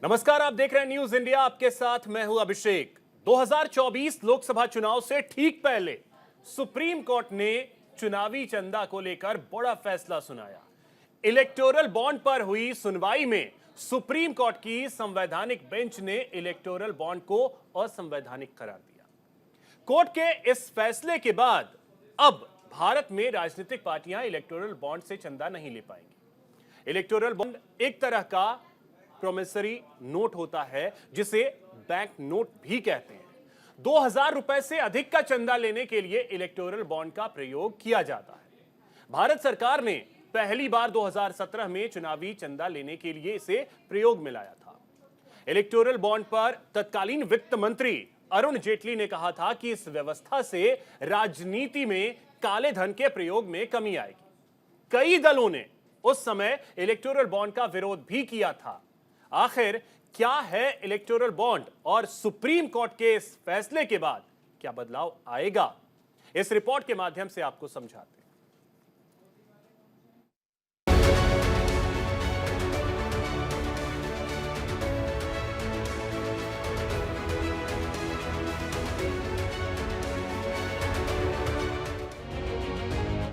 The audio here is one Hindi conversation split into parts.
नमस्कार, आप देख रहे हैं न्यूज इंडिया। आपके साथ मैं हूं अभिषेक। 2024 लोकसभा चुनाव से ठीक पहले सुप्रीम कोर्ट ने चुनावी चंदा को लेकर बड़ा फैसला सुनाया। इलेक्टोरल बॉन्ड पर हुई सुनवाई में सुप्रीम कोर्ट की संवैधानिक बेंच ने इलेक्टोरल बॉन्ड को असंवैधानिक करार दिया। कोर्ट के इस फैसले के बाद अब भारत में राजनीतिक पार्टियां इलेक्टोरल बॉन्ड से चंदा नहीं ले पाएंगी। इलेक्टोरल बॉन्ड एक तरह का प्रोमिसरी नोट होता है जिसे बैंक नोट भी कहते हैं। 2000 रुपए से अधिक का चंदा लेने के लिए इलेक्टोरल बॉन्ड का प्रयोग किया जाता है। भारत सरकार ने पहली बार 2017 में चुनावी चंदा लेने के लिए इसे प्रयोग में लाया था। इलेक्टोरल बॉन्ड पर तत्कालीन वित्त मंत्री अरुण जेटली ने कहा था कि इस व्यवस्था से राजनीति में काले धन के प्रयोग में कमी आएगी। कई दलों ने उस समय इलेक्टोरल बॉन्ड का विरोध भी किया था। आखिर क्या है इलेक्टोरल बॉन्ड और सुप्रीम कोर्ट के इस फैसले के बाद क्या बदलाव आएगा, इस रिपोर्ट के माध्यम से आपको समझाते हैं।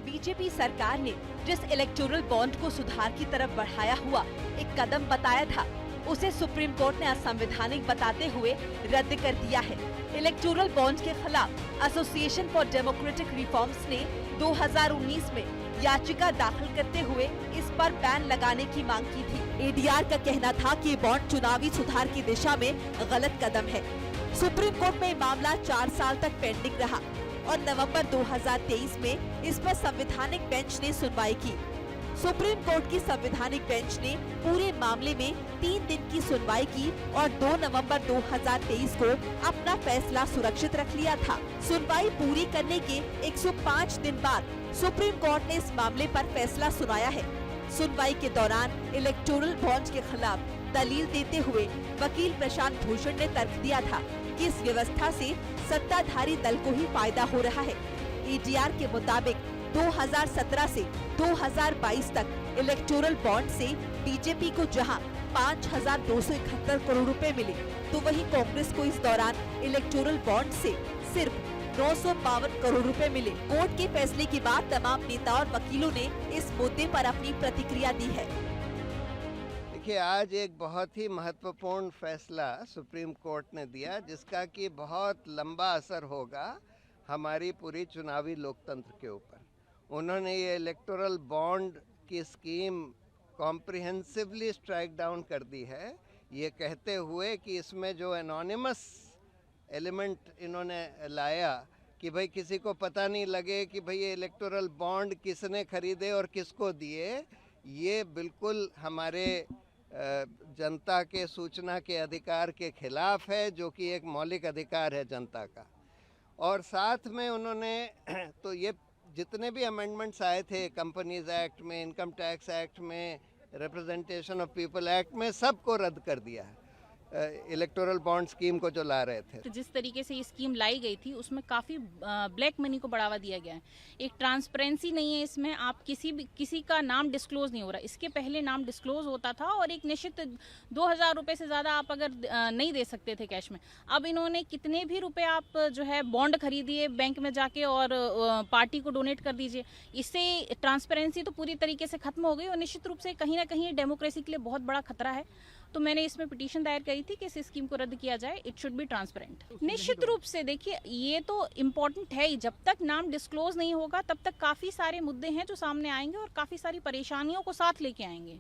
बीजेपी सरकार ने जिस इलेक्टोरल बॉन्ड को सुधार की तरफ बढ़ाया हुआ एक कदम बताया था, उसे सुप्रीम कोर्ट ने असंवैधानिक बताते हुए रद्द कर दिया है। इलेक्टोरल बॉन्ड के खिलाफ एसोसिएशन फॉर डेमोक्रेटिक रिफॉर्म्स ने 2019 में याचिका दाखिल करते हुए इस पर बैन लगाने की मांग की थी। एडीआर का कहना था कि ये बॉन्ड चुनावी सुधार की दिशा में गलत कदम है। सुप्रीम कोर्ट में मामला 4 साल तक पेंडिंग रहा और नवंबर 2023 में इस पर संवैधानिक बेंच ने सुनवाई की। सुप्रीम कोर्ट की संवैधानिक बेंच ने पूरे मामले में 3 दिन की सुनवाई की और 2 नवंबर 2023 को अपना फैसला सुरक्षित रख लिया था। सुनवाई पूरी करने के 105 दिन बाद सुप्रीम कोर्ट ने इस मामले पर फैसला सुनाया है। सुनवाई के दौरान इलेक्टोरल बॉन्ड के खिलाफ दलील देते हुए वकील प्रशांत भूषण ने तर्क दिया था कि इस व्यवस्था से सत्ताधारी दल को ही फायदा हो रहा है। एडीआर के मुताबिक 2017 से 2022 तक इलेक्टोरल बॉन्ड से बीजेपी को जहां 5,271 करोड़ रुपए मिले, तो वहीं कांग्रेस को इस दौरान इलेक्टोरल बॉन्ड से सिर्फ 952 करोड़ रुपए मिले। कोर्ट के फैसले के बाद तमाम नेता और वकीलों ने इस मुद्दे पर अपनी प्रतिक्रिया दी है। देखिए, आज एक बहुत ही महत्वपूर्ण फैसला सुप्रीम कोर्ट ने दिया, जिसका कि बहुत लंबा असर होगा हमारी पूरी चुनावी लोकतंत्र के ऊपर। उन्होंने ये इलेक्टोरल बॉन्ड की स्कीम कॉम्प्रिहेंसिवली स्ट्राइक डाउन कर दी है, ये कहते हुए कि इसमें जो एनोनिमस एलिमेंट इन्होंने लाया कि भाई किसी को पता नहीं लगे कि भाई ये इलेक्टोरल बॉन्ड किसने खरीदे और किसको दिए, ये बिल्कुल हमारे जनता के सूचना के अधिकार के खिलाफ है, जो कि एक मौलिक अधिकार है जनता का। और साथ में उन्होंने तो ये जितने भी अमेंडमेंट्स आए थे कंपनीज एक्ट में, इनकम टैक्स एक्ट में, रिप्रेजेंटेशन ऑफ पीपल एक्ट में, सबको रद्द कर दिया है इलेक्टोरल बॉन्ड स्कीम को जो ला रहे थे। तो जिस तरीके से ये स्कीम लाई गई थी उसमें काफ़ी ब्लैक मनी को बढ़ावा दिया गया है। एक ट्रांसपेरेंसी नहीं है इसमें, आप किसी का नाम डिस्क्लोज नहीं हो रहा। इसके पहले नाम डिस्क्लोज होता था और एक निश्चित 2000 रुपये से ज़्यादा आप अगर नहीं दे सकते थे कैश में। अब इन्होंने कितने भी रुपए आप जो है बॉन्ड खरीदिए बैंक में जाके और पार्टी को डोनेट कर दीजिए। इससे ट्रांसपेरेंसी तो पूरी तरीके से खत्म हो गई और निश्चित रूप से कहीं ना कहीं डेमोक्रेसी के लिए बहुत बड़ा खतरा है। तो मैंने इसमें पिटीशन दायर करी थी कि इस स्कीम को रद्द किया जाए। It should be transparent. निश्चित रूप से देखिए, ये तो इम्पोर्टेंट है ही। जब तक नाम डिस्क्लोज नहीं होगा तब तक काफ़ी सारे मुद्दे हैं जो सामने आएंगे और काफ़ी सारी परेशानियों को साथ लेके आएंगे।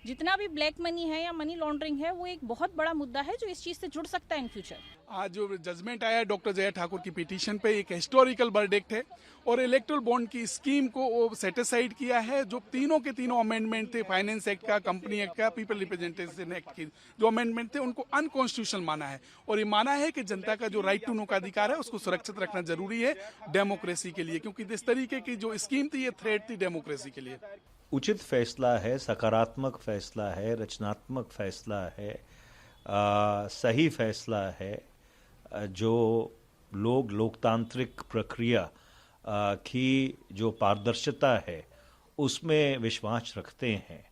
जितना भी ब्लैक मनी है या मनी लॉन्ड्रिंग है, वो एक बहुत बड़ा मुद्दा है जो इस चीज़ से जुड़ सकता है इन फ्यूचर। आज जो जजमेंट आया है डॉक्टर जया ठाकुर की पिटीशन पे, एक हिस्टोरिकल वर्डिक्ट है और इलेक्टोरल बॉन्ड की स्कीम को वो सेटिसाइड किया है। जो तीनों के तीनों अमेंडमेंट थे, फाइनेंस एक्ट का, कंपनी एक्ट का, पीपल रिप्रेजेंटेशन एक्ट के जो अमेंडमेंट थे, उनको अनकॉन्स्टिट्यूशनल माना है। और ये माना है कि जनता का जो राइट टू नो का अधिकार है उसको सुरक्षित रखना जरूरी है डेमोक्रेसी के लिए, क्योंकि इस तरीके की जो स्कीम थी ये थ्रेट थी डेमोक्रेसी के लिए। उचित फैसला है, सकारात्मक फैसला है, रचनात्मक फैसला है, सही फैसला है, जो लोकतांत्रिक प्रक्रिया की जो पारदर्शिता है उसमें विश्वास रखते हैं।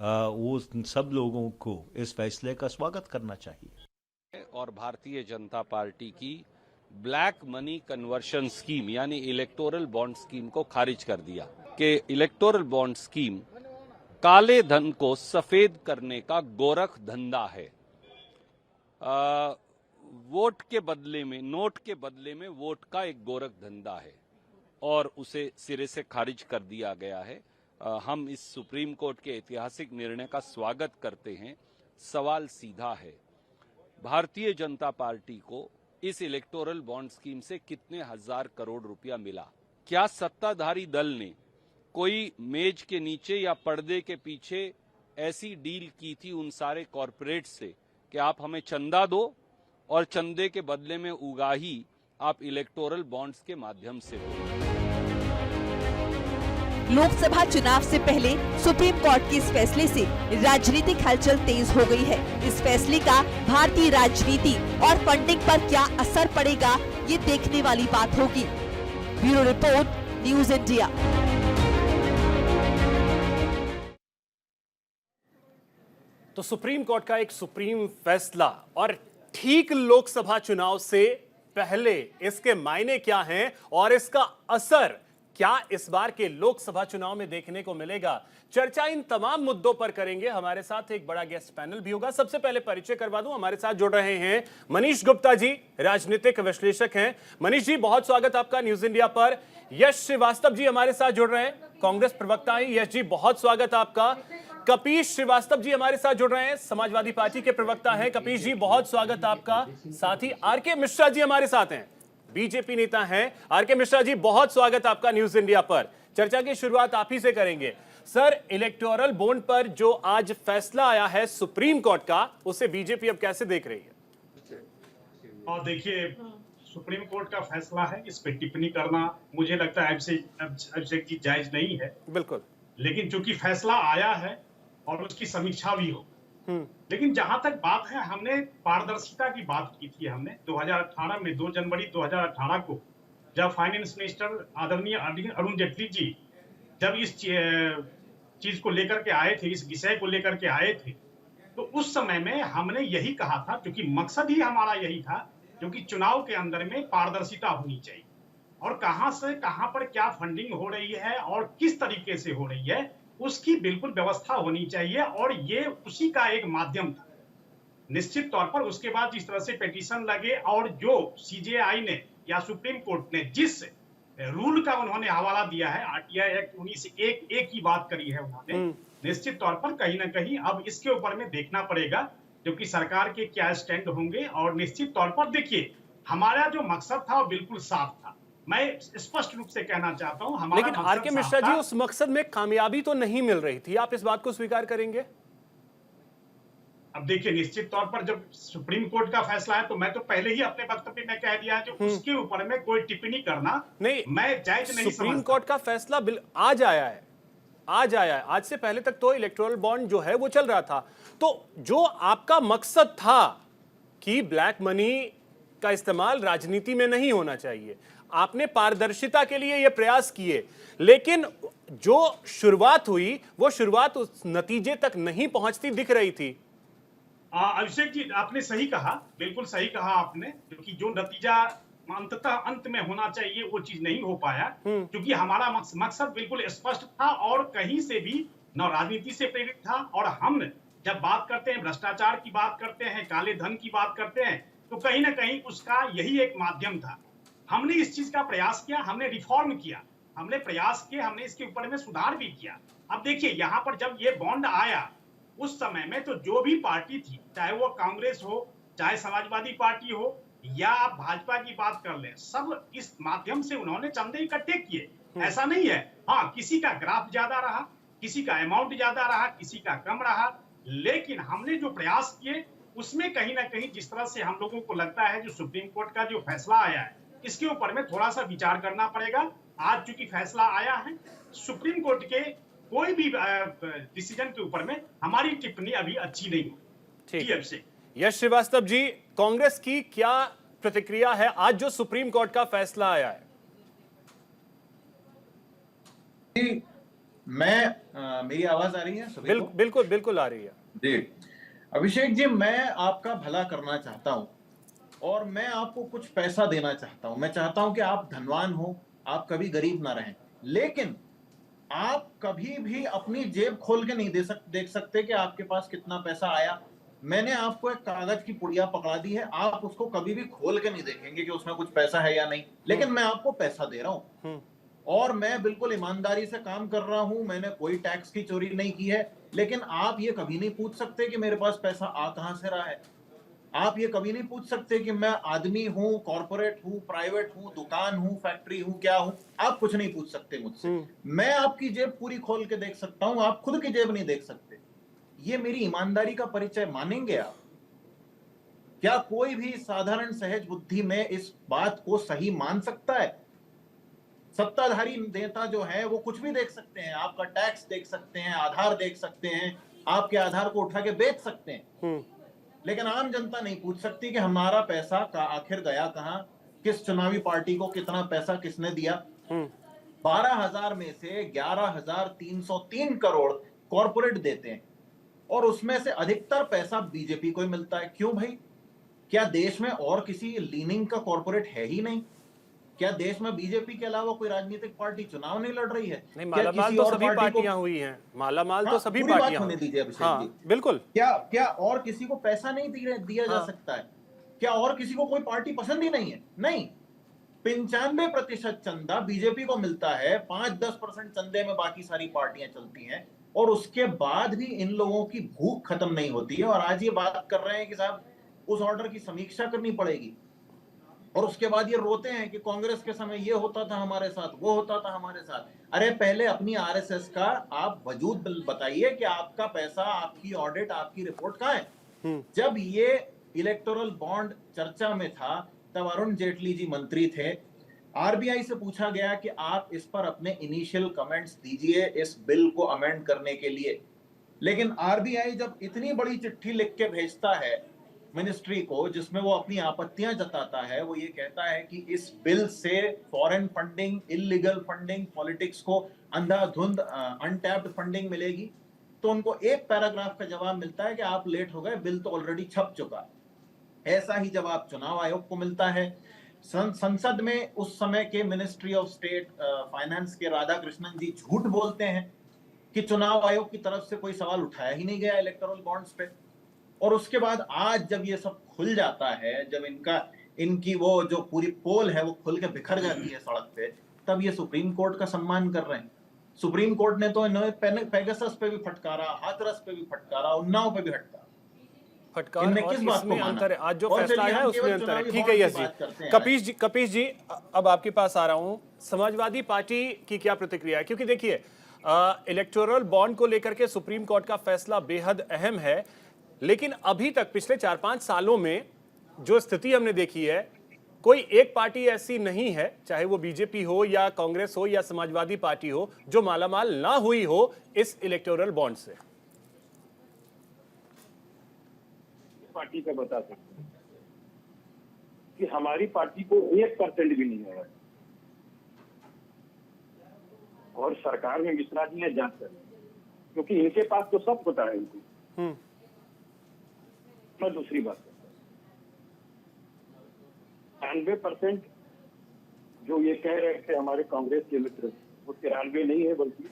वो सब लोगों को इस फैसले का स्वागत करना चाहिए। और भारतीय जनता पार्टी की ब्लैक मनी कन्वर्शन स्कीम यानी इलेक्टोरल बॉन्ड स्कीम को खारिज कर दिया कि इलेक्टोरल बॉन्ड स्कीम काले धन को सफेद करने का गोरख धंधा है। वोट के बदले में, नोट के बदले में वोट का एक गोरख धंधा है और उसे सिरे से खारिज कर दिया गया है। हम इस सुप्रीम कोर्ट के ऐतिहासिक निर्णय का स्वागत करते हैं। सवाल सीधा है, भारतीय जनता पार्टी को इस इलेक्टोरल बॉन्ड स्कीम से कितने हजार करोड़ रुपया मिला? क्या सत्ताधारी दल ने कोई मेज के नीचे या पर्दे के पीछे ऐसी डील की थी उन सारे कॉरपोरेट से कि आप हमें चंदा दो और चंदे के बदले में उगाही आप इलेक्टोरल बॉन्ड्स के माध्यम से दो? लोकसभा चुनाव से पहले सुप्रीम कोर्ट के इस फैसले से राजनीतिक हलचल तेज हो गई है। इस फैसले का भारतीय राजनीति और फंडिंग पर क्या असर पड़ेगा, ये देखने वाली बात होगी। Bureau report, news India. तो सुप्रीम कोर्ट का एक सुप्रीम फैसला और ठीक लोकसभा चुनाव से पहले इसके मायने क्या हैं और इसका असर क्या इस बार के लोकसभा चुनाव में देखने को मिलेगा? चर्चा इन तमाम मुद्दों पर करेंगे। हमारे साथ एक बड़ा गेस्ट पैनल भी होगा। सबसे पहले परिचय करवा दूं, हमारे साथ जुड़ रहे हैं मनीष गुप्ता जी, राजनीतिक विश्लेषक हैं। मनीष जी, बहुत स्वागत आपका न्यूज इंडिया पर। यश श्रीवास्तव जी हमारे साथ जुड़ रहे हैं, कांग्रेस प्रवक्ता हैं। यश जी, बहुत स्वागत आपका। कपीश श्रीवास्तव जी हमारे साथ जुड़ रहे हैं, समाजवादी पार्टी के प्रवक्ता हैं। कपीश जी, बहुत स्वागत आपका। साथ ही आरके मिश्रा जी हमारे साथ हैं, बीजेपी नेता हैं। आरके मिश्रा जी, बहुत स्वागत आपका न्यूज इंडिया पर। चर्चा की शुरुआत आप ही से करेंगे। सर, इलेक्टोरल बॉन्ड पर जो आज फैसला आया है सुप्रीम कोर्ट का, उसे बीजेपी अब कैसे देख रही है? और देखिए, सुप्रीम कोर्ट का फैसला है, इस पे टिप्पणी करना मुझे लगता है अभिषेक जी जायज नहीं है। बिल्कुल। लेकिन चूंकि फैसला आया है और उसकी समीक्षा भी हो, लेकिन जहां तक बात है, हमने पारदर्शिता की बात की थी। हमने 2018 में 2 जनवरी 2018 को जब फाइनेंस मिनिस्टर आदरणीय अरुण जेटली जी जब इस चीज को लेकर के आए थे, इस विषय को लेकर के आए थे, तो उस समय में हमने यही कहा था, क्योंकि मकसद ही हमारा यही था, क्योंकि चुनाव के अंदर में पारदर्शिता होनी चाहिए और कहां से कहां पर क्या फंडिंग हो रही है और किस तरीके से हो रही है, उसकी बिल्कुल व्यवस्था होनी चाहिए। और ये उसी का एक माध्यम था। निश्चित तौर पर उसके बाद जिस तरह से पिटीशन लगे और जो सीजेआई ने या सुप्रीम कोर्ट ने जिस रूल का उन्होंने हवाला दिया है, आरटीआई एक्ट 1901 की बात करी है उन्होंने, निश्चित तौर पर कहीं ना कहीं अब इसके ऊपर में देखना पड़ेगा क्योंकि सरकार के क्या स्टैंड होंगे। और निश्चित तौर पर देखिए, हमारा जो मकसद था वो बिल्कुल साफ था। मैं स्पष्ट रूप से कहना चाहता हूं, हमारा लेकिन आरके मिश्रा जी, उस मकसद में कामयाबी तो नहीं मिल रही थी, आप इस बात को स्वीकार करेंगे? अब देखिए, निश्चित तौर पर जब सुप्रीम कोर्ट का फैसला है तो मैं तो पहले ही अपने वक्तव्य में कह दिया, जो उसके ऊपर में कोई टिप्पणी करना नहीं, मैं जायज नहीं समझता। सुप्रीम कोर्ट का फैसला आज आया है, आज से पहले तक तो इलेक्टोरल बॉन्ड जो है वो चल रहा था। तो जो आपका मकसद था कि ब्लैक मनी का इस्तेमाल राजनीति में नहीं होना चाहिए, आपने पारदर्शिता के लिए ये प्रयास किए, लेकिन जो शुरुआत हुई वो शुरुआत उस नतीजे तक नहीं पहुंचती दिख रही थी। अभिषेक जी, आपने सही कहा, बिल्कुल सही कहा आपने, क्योंकि जो नतीजा अंततः अंत में होना चाहिए वो चीज नहीं हो पाया, क्योंकि हमारा मकसद बिल्कुल स्पष्ट था और कहीं से भी न राजनीति से प्रेरित था। और हम जब बात करते हैं भ्रष्टाचार की बात करते हैं, काले धन की बात करते हैं, तो कहीं ना कहीं उसका यही एक माध्यम था। हमने इस चीज का प्रयास किया, हमने रिफॉर्म किया, हमने प्रयास किए, हमने इसके ऊपर में सुधार भी किया। अब देखिए, यहाँ पर जब ये बॉन्ड आया उस समय में तो जो भी पार्टी थी, चाहे वो कांग्रेस हो, चाहे समाजवादी पार्टी हो या आप भाजपा की बात कर लें, सब इस माध्यम से उन्होंने चंदे इकट्ठे किए। ऐसा नहीं है, हाँ, किसी का ग्राफ ज्यादा रहा, किसी का अमाउंट ज्यादा रहा, किसी का कम रहा, लेकिन हमने जो प्रयास किए उसमें कहीं ना कहीं जिस तरह से हम लोगों को लगता है, जो सुप्रीम कोर्ट का जो फैसला आया है इसके ऊपर में थोड़ा सा विचार करना पड़ेगा। आज चूंकि फैसला आया है, सुप्रीम कोर्ट के कोई भी डिसीजन के ऊपर में हमारी टिप्पणी अभी अच्छी नहीं होगी। ठीक है। यश श्रीवास्तव जी, कांग्रेस की क्या प्रतिक्रिया है आज जो सुप्रीम कोर्ट का फैसला आया है? मेरी आवाज आ रही है सभी को? बिल्कुल बिल्कुल आ रही है जी। अभिषेक जी, मैं आपका भला करना चाहता हूं और मैं आपको कुछ पैसा देना चाहता हूं। मैं चाहता हूं कि आप धनवान हो, आप कभी गरीब ना रहें, लेकिन आप कभी भी अपनी जेब खोल के नहीं देख सकते कि आपके पास कितना पैसा आया। मैंने आपको एक कागज की पुड़िया पकड़ा दी है, आप उसको कभी भी खोल के नहीं देखेंगे कि उसमें कुछ पैसा है या नहीं, लेकिन मैं आपको पैसा दे रहा हूं और मैं बिल्कुल ईमानदारी से काम कर रहा हूं। मैंने कोई टैक्स की चोरी नहीं की है, लेकिन आप ये कभी नहीं पूछ सकते कि मेरे पास पैसा आ कहां से रहा है। आप ये कभी नहीं पूछ सकते कि मैं आदमी हूं, कॉर्पोरेट हूं, प्राइवेट हूं, दुकान हूं, फैक्ट्री हूं, क्या हूं। आप कुछ नहीं पूछ सकते मुझसे। मैं आपकी जेब पूरी खोल के देख सकता हूं, आप खुद की जेब नहीं देख सकते। ये मेरी ईमानदारी का परिचय मानेंगे आप? क्या कोई भी साधारण सहज बुद्धि में इस बात को सही मान सकता है? सत्ताधारी नेता जो है वो कुछ भी देख सकते हैं, आपका टैक्स देख सकते हैं, आधार देख सकते हैं, आपके आधार को उठा के बेच सकते हैं, लेकिन आम जनता नहीं पूछ सकती कि हमारा पैसा का आखिर गया कहां, किस चुनावी पार्टी को कितना पैसा किसने दिया। 12,000 में से 11,303 करोड़ कॉर्पोरेट देते हैं और उसमें से अधिकतर पैसा बीजेपी को ही मिलता है। क्यों भाई? क्या देश में और किसी लीनिंग का कॉर्पोरेट है ही नहीं? क्या देश में बीजेपी के अलावा कोई राजनीतिक पार्टी चुनाव नहीं लड़ रही है? नहीं, मालामाल तो सभी पार्टियां हुई हैं, मालामाल तो सभी पार्टियां होने दीजिए अभिषेक जी। बिल्कुल। क्या और किसी को पैसा नहीं दिया जा सकता है? क्या और किसी को कोई पार्टी पसंद ही नहीं है? नहीं। 95% चंदा बीजेपी को मिलता है, 5-10% चंदे में बाकी सारी पार्टियां चलती हैं और उसके बाद भी इन लोगों की भूख खत्म नहीं होती है। और आज ये बात कर रहे हैं कि साहब उस ऑर्डर की समीक्षा करनी पड़ेगी, और उसके बाद ये रोते हैं कि कांग्रेस के समय ये होता था हमारे साथ, वो होता था हमारे साथ। अरे पहले अपनी आरएसएस का आप वजूद बताइए कि आपका पैसा, आपकी ऑडिट, आपकी रिपोर्ट कहां है? जब ये इलेक्टोरल बॉन्ड चर्चा में था तब अरुण जेटली जी मंत्री थे। आरबीआई से पूछा गया कि आप इस पर अपने इनिशियल कमेंट्स दीजिए इस बिल को अमेंड करने के लिए, लेकिन आरबीआई जब इतनी बड़ी चिट्ठी लिख के भेजता है मिनिस्ट्री को जिसमें वो अपनी आपत्तियां जताता है, वो ये कहता है कि इस बिल से foreign funding, illegal funding, politics को अंधाधुंध अनटैप्ड फंडिंग मिलेगी, तो उनको एक पैराग्राफ का जवाब मिलता है कि आप लेट हो गए, बिल तो ऑलरेडी छप चुका। ऐसा ही जवाब चुनाव आयोग को मिलता है। संसद में उस समय के मिनिस्ट्री ऑफ स्टेट फाइनेंस के राधाकृष्णन जी झूठ बोलते हैं कि चुनाव आयोग की तरफ से कोई सवाल उठाया ही नहीं गया इलेक्टोरल बॉन्ड्स पे। और उसके बाद आज जब ये सब खुल जाता है, जब इनकी वो जो पूरी पोल है वो खुल के बिखर जाती है सड़क पे, तब ये सुप्रीम कोर्ट का सम्मान कर रहे हैं। सुप्रीम कोर्ट ने तो इन्हें पेगासस पे भी फटकारा, हाथरस पे भी फटकारा, उन्नाव पे भी फटकार। और इसमें अंतर है, आज जो फैसला आया है उसमें अंतर है। ठीक है यस जी। कपीश जी अब आपके पास आ रहा हूं, समाजवादी पार्टी की क्या प्रतिक्रिया है? क्योंकि देखिए इलेक्टोरल बॉन्ड को लेकर के सुप्रीम कोर्ट का फैसला बेहद अहम है, लेकिन अभी तक पिछले 4-5 सालों में जो स्थिति हमने देखी है, कोई एक पार्टी ऐसी नहीं है, चाहे वो बीजेपी हो या कांग्रेस हो या समाजवादी पार्टी हो, जो मालामाल ना हुई हो इस इलेक्टोरल बॉन्ड से। पार्टी का बता सकते हैं कि हमारी पार्टी को 1% भी नहीं आया, और सरकार में मिश्रा जी ने जांच कर, क्योंकि इनके पास तो सब पता है इनको। मैं दूसरी बात 93% जो ये कह रहे थे हमारे कांग्रेस के मित्र, वो 93 नहीं है बल्कि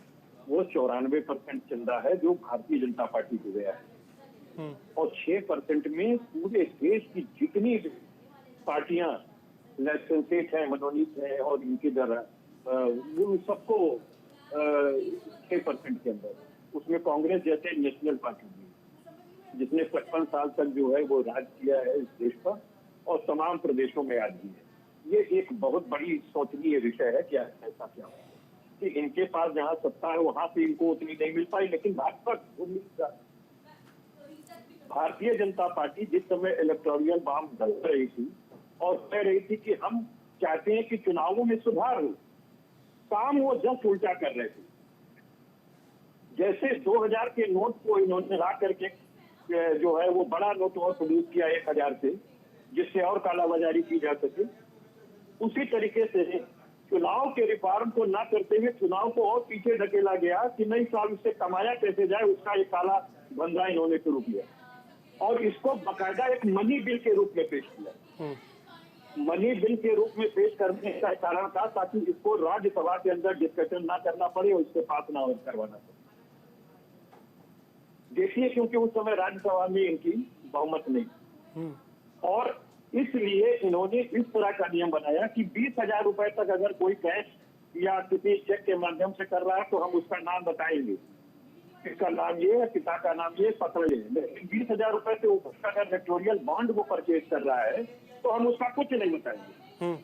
वो 94% चंदा है जो भारतीय जनता पार्टी को गया है। और 6% में पूरे देश की जितनी पार्टियां लाइसेंसेड है, मनोनीत है और इनके द्वारा वो सबको 6% के अंदर, उसमें कांग्रेस जैसे नेशनल पार्टी जिसने 55 साल तक जो है वो राज किया है इस देश पर और तमाम प्रदेशों में आज भी है। ये एक बहुत बड़ी सोचनीय विषय है क्या ऐसा क्या हो कि इनके पास जहाँ सत्ता है वहां से इनको उतनी नहीं मिल पाई, लेकिन भाजपा को मिल जाए। भारतीय जनता पार्टी जिस समय इलेक्टोरल बॉन्ड डाल रही थी और कह रही थी कि हम चाहते हैं कि चुनावों में सुधार हो, काम वो जस्ट उल्टा कर रहे थे। जैसे 2000 के नोट को इन्होंने ला करके जो है वो बड़ा नोट और प्रोड्यूस किया 1000 से, जिससे और कालाबाजारी की जा सके, उसी तरीके से चुनाव के रिफॉर्म को ना करते हुए चुनाव को और पीछे धकेला गया कि नई साल उससे कमाया कैसे जाए, उसका एक काला धंधा इन्होंने शुरू किया और इसको बकायदा एक मनी बिल के रूप में पेश किया। मनी बिल के रूप में पेश करने का कारण था ताकि इसको राज्यसभा के अंदर डिस्कशन ना करना पड़े और इसको पास ना करवाना पड़े। देखिए, क्योंकि उस समय राज्यसभा में इनकी बहुमत नहीं और इसलिए इन्होंने इस तरह का नियम बनाया कि 20,000 रुपए तक अगर कोई कैश या किसी चेक के माध्यम से कर रहा है तो हम उसका नाम बताएंगे, इसका नाम ये है, पिता का नाम ये, पत्र ये। लेकिन 20,000 रुपए से ऊपर अगर इलेक्टोरल बॉन्ड वो परचेज कर रहा है तो हम उसका कुछ नहीं बताएंगे।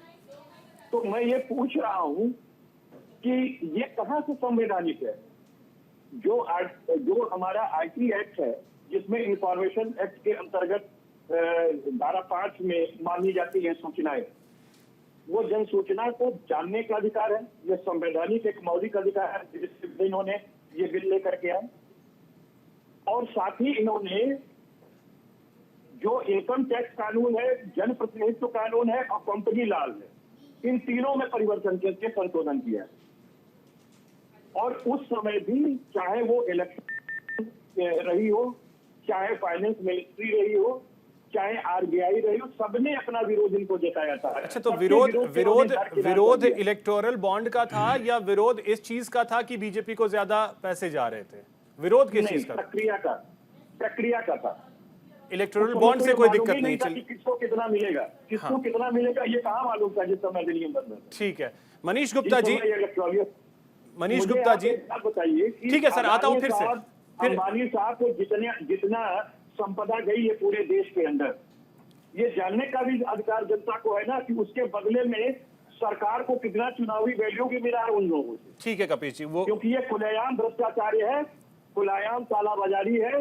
तो मैं ये पूछ रहा हूँ कि ये कहाँ से संवैधानिक है? जो हमारा IT एक्ट है, जिसमें इंफॉर्मेशन एक्ट के अंतर्गत धारा 5 में मानी जाती है सूचनाएं, वो जन सूचना को जानने का अधिकार है। ये संवैधानिक एक मौलिक अधिकार है जिससे इन्होंने ये बिल लेकर के आए और साथ ही इन्होंने जो इनकम टैक्स कानून है, जनप्रतिनिधित्व कानून है और कंपनी लॉ है, इन तीनों में परिवर्तन करके संशोधन किया है। और उस समय भी चाहे वो इलेक्शन रही हो, चाहे फाइनेंस मिनिस्ट्री रही हो, चाहे RBI रही हो, सबने अपना विरोध इनको जताया था। अच्छा, तो विरोध इलेक्टोरल बॉन्ड का था या विरोध इस चीज का था कि बीजेपी को ज्यादा पैसे जा रहे थे? विरोध किस चीज का? प्रक्रिया का था। इलेक्टोरल बॉन्ड से कोई दिक्कत नहीं चली। किसको कितना मिलेगा, किसको कितना मिलेगा, ये कहाँ मालूम था जिस समय अधिनियम बन रहा था। ठीक है, मनीष गुप्ता जी, मनीष गुप्ता जी बताइए। ठीक है सर, आता हूँ फिर से। अंबानी साहब को जितना संपदा गई है पूरे देश के अंदर, ये जानने का भी अधिकार जनता को है ना कि उसके बदले में सरकार को कितना चुनावी वैल्यू भी मिला है उन लोगों से। ठीक है कपीश जी, वो क्योंकि ये खुलेआम भ्रष्टाचारी है, खुलेआम कालाबाजारी है,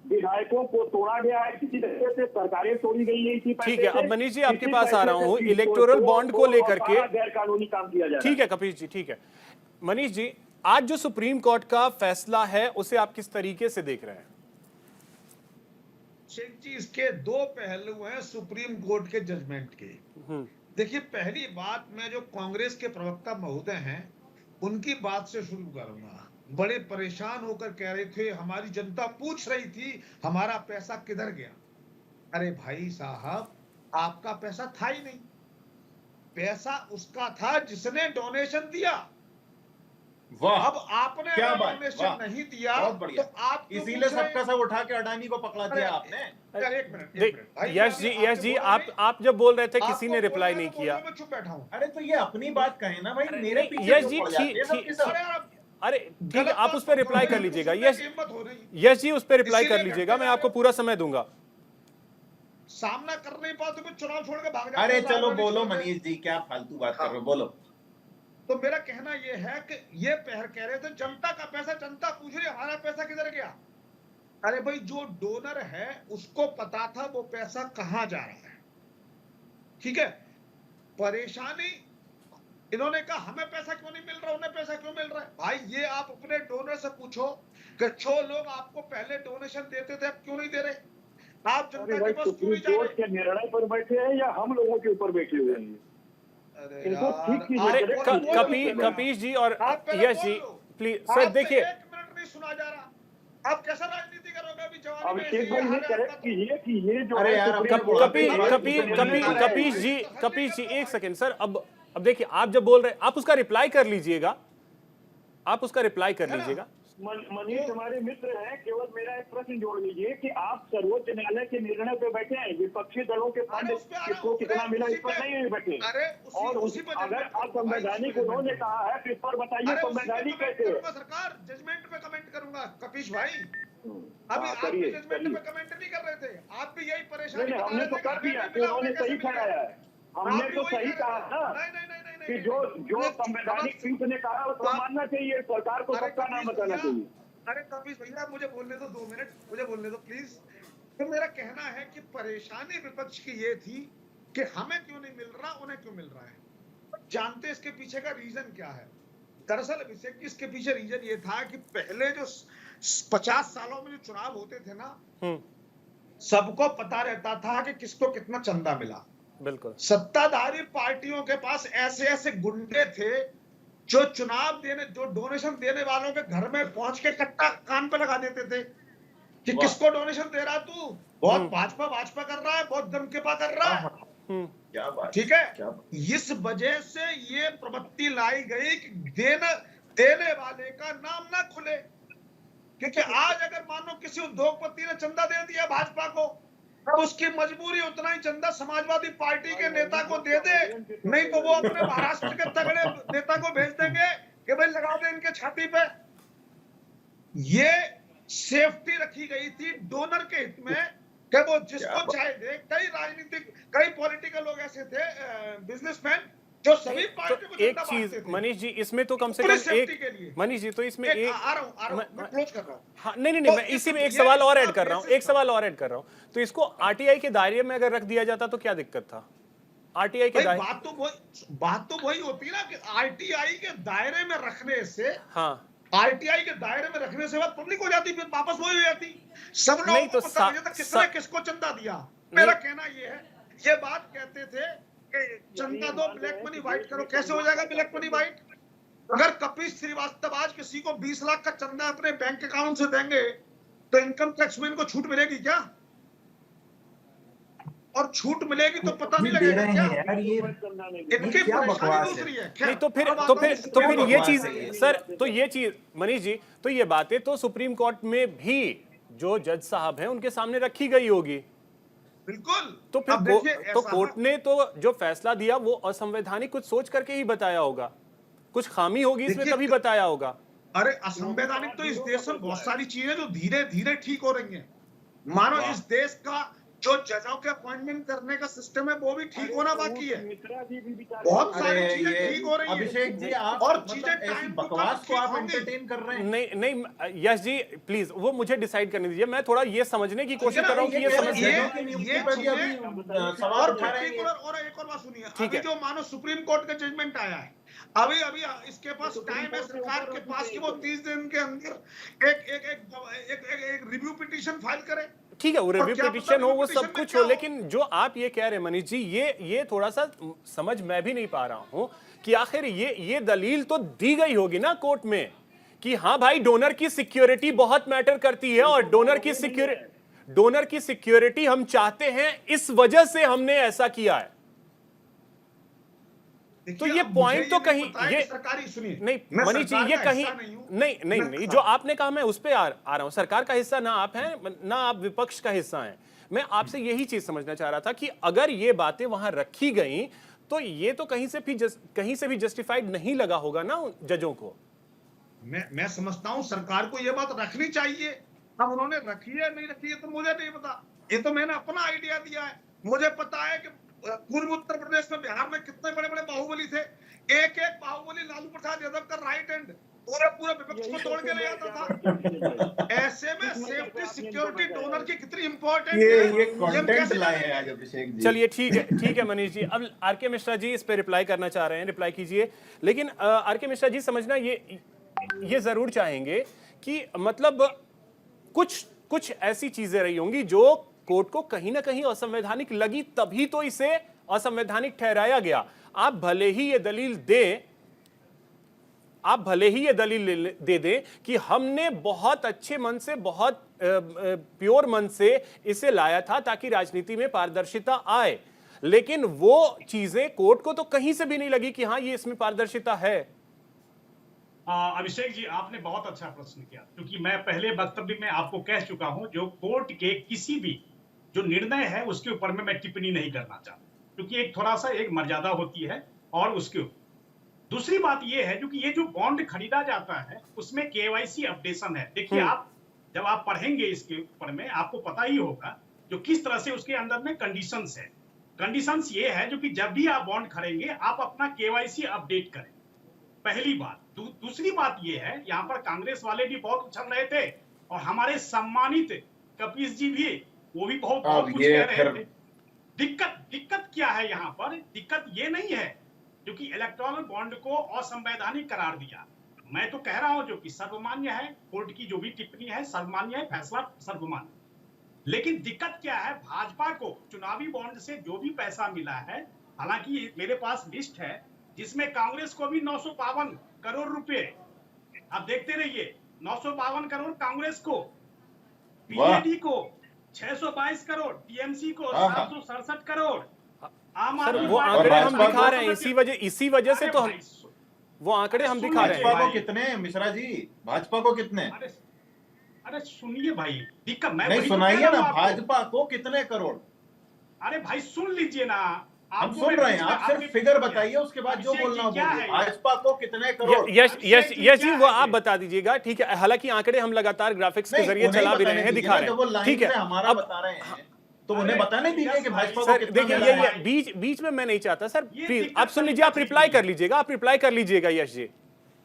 विधायकों को तोड़ा गया है किसी तरीके से, सरकारें तोड़ी गई है इसी पैसे से। ठीक है, अब मनीष जी आपके पास आ रहा हूँ इलेक्टोरल बॉन्ड को लेकर के। गैर कानूनी काम किया जा रहा है। ठीक है कपीश जी, ठीक है। मनीष जी, आज जो सुप्रीम कोर्ट का फैसला है उसे आप किस तरीके से देख रहे हैं? शेख जी, इसके दो पहलू हैं सुप्रीम कोर्ट के जजमेंट के। देखिए, पहली बात, मैं जो कांग्रेस के प्रवक्ता महोदय हैं उनकी बात से शुरू करूंगा। बड़े परेशान होकर कह रहे थे, हमारी जनता पूछ रही थी हमारा पैसा किधर गया। अरे भाई साहब, आपका पैसा था ही नहीं। पैसा उसका था जिसने डोनेशन दिया। अब आपने डोनेशन नहीं दिया तो आप इसीलिए सबका सब उठा के अडानी को पकड़ा दिया आपने। एक मिनट यश जी आप जब बोल रहे थे किसी ने रिप्लाई नहीं किया। मैं चुप बैठा हूँ। अरे तो ये अपनी बात कहे ना भाई, मेरे पीछे यश जी अरे ठीक है, आप उस पर रिप्लाई कर लीजिएगा। यश जी उस पर रिप्लाई कर लीजिएगा, मैं आपको पूरा समय दूंगा। सामना कर नहीं पाओ तो चुनाव छोड़ के भाग जाओ। अरे चलो बोलो मनीष जी, क्या फालतू बात कर रहे हो, बोलो। तो मेरा कहना यह है कि ये कह रहे थे जनता का पैसा, जनता पूछ रही हमारा पैसा किधर गया। अरे भाई, जो डोनर है उसको पता था वो पैसा कहां जा रहा है। ठीक है, परेशानी इन्होंने कहा हमें पैसा क्यों नहीं मिल रहा, उन्हें पैसा क्यों मिल रहा है। भाई, ये आप अपने डोनर से पूछो कि 6 लोग आपको पहले डोनेशन देते थे, अब क्यों नहीं दे रहे। आप जनता के पास क्यों नहीं जा रहे। के निर्णय पर बैठे हैं या हम लोगों के ऊपर बैठे हुए हैं। अरे कपीश जी और यश जी प्लीज सर, देखिए 1 मिनट नहीं सुना जा रहा। आप कैसा राजनीति करोगे अभी जवानी में। अभिषेक भाई ये कह रहे कि ये जो अरे यार कपीश जी एक सेकंड सर। अब देखिए, आप जब बोल रहे हैं आप उसका रिप्लाई कर लीजिएगा, आप उसका रिप्लाई कर लीजिएगा। मनीष हमारे मित्र हैं, केवल मेरा एक प्रश्न जोड़ लीजिए कि आप सर्वोच्च न्यायालय के निर्णय पे बैठे हैं, विपक्षी दलों के फंड किसको कितना मिला इस पर नहीं बैठे। और अगर असंवैधानिक उन्होंने कहा है तो इस पर बताइए संवैधानिक कैसे है। सरकार जजमेंट पे कमेंट करूंगा कपीश भाई। अभी आप जजमेंट पे कमेंट नहीं कर रहे थे, आप भी यही परेशानी। हमने तो कर दिया, उन्होंने सही ठहराया है। हमने तो सही कहा ना कि जो संवैधानिक पीठ ने कहा उसको मानना चाहिए, सरकार को सबका नाम बताना चाहिए। अरे कपीश भैया, मुझे बोलने दो 2 मिनट, मुझे बोलने दो प्लीज। तो मेरा कहना है कि परेशानी विपक्ष की ये थी कि हमें क्यों नहीं मिल रहा, उन्हें क्यों मिल रहा है। जानते इसके पीछे का रीजन क्या है। दरअसल अभिषेक जी, इसके पीछे रीजन ये था कि पहले जो 50 सालों में जो चुनाव होते थे ना, सबको पता रहता था कि किसको कितना चंदा मिला। बिल्कुल। सत्ताधारी पार्टियों के पास ऐसे ऐसे गुंडे थे जो चुनाव देने, जो डोनेशन देने वालों के घर में पहुंच के कट्टा कान पे लगा देते थे कि किसको डोनेशन दे रहा तू, बहुत भाजपा भाजपा कर रहा है, बहुत दमकेपा कर रहा है। क्या बात, ठीक है। इस वजह से ये प्रवृत्ति लाई गई कि देने वाले का नाम ना खुले, क्योंकि आज अगर मानो किसी उद्योगपति ने चंदा दे दिया भाजपा को, तब उसकी मजबूरी उतना ही चंदा समाजवादी पार्टी के नेता को दे दे, नहीं तो वो अपने महाराष्ट्र के तगड़े नेता को भेज देंगे कि भाई लगा दे इनके छाती पे। ये सेफ्टी रखी गई थी डोनर के हित में कि वो जिसको चाहे दे। कई राजनीतिक, कई पॉलिटिकल लोग ऐसे थे, बिजनेसमैन, जो सभी पार्टी को एक चीज मनीष जी, इसमें तो कम से कम एक, मनीष जी तो इसमें एक आ रहा हूं, मैं क्लोज कर रहा हूं। हाँ, नहीं, मैं इसी में एक सवाल और ऐड कर रहा हूँ, तो इसको आरटीआई के दायरे में अगर रख दिया जाता तो क्या दिक्कत था? आरटीआई के दायरे, बात तो वही होती है ना कि आरटीआई के दायरे में रखने से, हाँ, आरटीआई के दायरे में रखने से बात पब्लिक हो जाती, फिर वापस वही हो जाती, सब लोगों को पता नहीं था किसने किसको चंदा दिया। मेरा कहना ये है, ये बात कहते थे कि चंदा दो, ब्लैक मनी व्हाइट करो। कैसे हो जाएगा ब्लैक मनी व्हाइट? अगर कपिल श्रीवास्तव आज किसी को 20 लाख का चंदा अपने बैंक अकाउंट से देंगे तो इनकम टैक्स में इनको छूट मिलेगी क्या? और छूट मिलेगी तो पता नहीं लगेगा क्या? इनकी परेशानी दूसरी है। नहीं तो फिर ये चीज सर, तो ये चीज मनीष जी, तो ये बातें तो सुप्रीम कोर्ट में भी जो जज साहब हैं उनके सामने रखी गई होगी। बिल्कुल। तो फिर तो कोर्ट ने तो जो फैसला दिया वो असंवैधानिक कुछ सोच करके ही बताया होगा, कुछ खामी होगी इसमें तभी बताया होगा। अरे असंवैधानिक तो इस देश में बहुत सारी चीजें जो धीरे धीरे ठीक हो रही हैं। मानो इस देश का जो जजों के अपॉइंटमेंट करने का सिस्टम है वो भी ठीक होना बाकी है। बहुत सारी चीजें ठीक हो रही हैं। अभिषेक जी, आप और चीजें ऐसी बकवास को आप एंटरटेन कर रहे हैं। नहीं यश जी प्लीज वो मुझे डिसाइड करने दीजिए, मैं थोड़ा ये समझने की कोशिश कर रहा हूँ कि ये समझ। और एक और बात सुनिए, अभी जो मानो सुप्रीम कोर्ट का जजमेंट आया है, अभी इसके पास टाइम है सरकार के पास कि वो 30 दिन के अंदर एक रिव्यू पिटीशन फाइल करे। ठीक है, वो रिव्यू पिटीशन हो, वो सब कुछ हो, लेकिन जो आप ये कह रहे हैं मनीष जी, ये थोड़ा सा समझ मैं भी नहीं पा रहा हूं कि आखिर ये दलील तो दी गई होगी ना कोर्ट में कि हाँ भाई डोनर की सिक्योरिटी बहुत मैटर करती है और डोनर की सिक्योरिटी हम चाहते हैं, इस वजह से हमने ऐसा किया है। तो ये पॉइंट तो कहीं ये सरकारी, सुनिए नहीं मनीष जी, ये कहीं नहीं जो आपने कहा मैं उस पे आ रहा हूं। सरकार का हिस्सा ना आप हैं ना आप विपक्ष का हिस्सा हैं। मैं आपसे यही चीज समझना चाह रहा था कि अगर ये बातें वहां रखी गई तो ये तो कहीं से भी जस्टिफाइड नहीं लगा होगा ना जजों को। मैं समझता हूं सरकार को ये बात रखनी चाहिए। अब उन्होंने रखी है नहीं रखी है तो मुझे नहीं पता, ये तो मैंने अपना आइडिया दिया है। मुझे पता है कि पूर्व उत्तर प्रदेश में, बिहार में कितने बड़े बड़े बाहुबली थे। एक बाहुबली लालू प्रसाद यादव का राइट हैंड पूरे विपक्ष को तोड़ के ले आता था। ऐसे में सेफ्टी सिक्योरिटी डोनर की कितनी इंपॉर्टेंट है, ये कंटेंट लाए हैं आज अभिषेक जी। चलिए ठीक है मनीष जी। अब आरके मिश्रा जी इस पे रिप्लाई करना चाह रहे हैं, रिप्लाई कीजिए। लेकिन आरके मिश्रा जी समझना ये जरूर चाहेंगे कि मतलब कुछ ऐसी चीजें रही होंगी जो कोर्ट को कहीं ना कहीं असंवैधानिक लगी, तभी तो इसे असंवैधानिक ठहराया गया। आप भले ही ये दलील दे दें कि हमने बहुत अच्छे मन से, बहुत प्योर मन से इसे लाया था ताकि राजनीति में पारदर्शिता आए, लेकिन वो चीजें कोर्ट को तो कहीं से भी नहीं लगी कि हाँ ये इसमें पारदर्शिता है। अभिषेक जी, आपने बहुत अच्छा प्रश्न किया, क्योंकि मैं पहले वक्तव्य में आपको कह चुका हूं जो कोर्ट के किसी भी जो निर्णय है उसके ऊपर में मैं टिप्पणी नहीं करना चाहता, क्योंकि एक थोड़ा सा एक मर्यादा होती है। और उसके दूसरी बात यह है कि ये जो बॉन्ड खरीदा जाता है उसमें केवाईसी अपडेशन है। देखिए, आप जब आप पढ़ेंगे इसके ऊपर में आपको पता ही होगा जो किस तरह से उसके अंदर में कंडीशंस है। कंडीशंस ये है जो कि जब भी आप बॉन्ड खरीदेंगे आप अपना केवाईसी अपडेट करें, पहली बात। दूसरी बात ये है, यहाँ पर कांग्रेस वाले भी बहुत उछल रहे थे और हमारे सम्मानित कपिल जी भी, वो भी बहुत कुछ कह रहे थे। दिक्कत क्या है यहाँ पर? दिक्कत ये नहीं है क्योंकि इलेक्टोरल बॉन्ड को असंवैधानिक करार दिया। मैं तो कह रहा हूं जो कि सर्वमान्य है, कोर्ट की जो भी टिप्पणी है सर्वमान्य है, फैसला सर्वमान्य। लेकिन दिक्कत क्या है, भाजपा को चुनावी बॉन्ड से जो भी पैसा मिला है, हालांकि मेरे पास लिस्ट है जिसमें कांग्रेस को भी 952 करोड़ रुपए, आप देखते रहिए, 952 करोड़ कांग्रेस को, पीएडी को 622 करोड़, टीएमसी को 767 करोड़, आम सर आदमी वो पार्टी आंकड़े हम को दिखा रहे हैं, इसी वजह से तो हम वो आंकड़े हम दिखा रहे भाजपा हैं। को कितने मिश्रा जी, भाजपा को कितने? अरे सुनिए भाई, दिक्कत मैं नहीं वही तो सुनाइए कह रहा ना, हूं आपको। भाजपा को कितने करोड़? अरे भाई सुन लीजिए ना, हम सुन रहे हैं, आप सिर्फ फिगर बताइए, उसके बाद जो बोलना हो बोलिए। भाजपा को कितने करोड़? यश जी वो आप बता दीजिएगा, ठीक है। हालांकि आंकड़े हम लगातार ग्राफिक्स के जरिए चला भी रहे हैं, दिखा रहे हैं, ठीक है। हमारा बता रहे हैं तो उन्हें बताने दीजिए कि भाजपा को सर कितना देखिए मिला है। ये बीच में मैं नहीं चाहता सर, प्लीज आप सुन लीजिए, आप रिप्लाई कर लीजिएगा यश जी।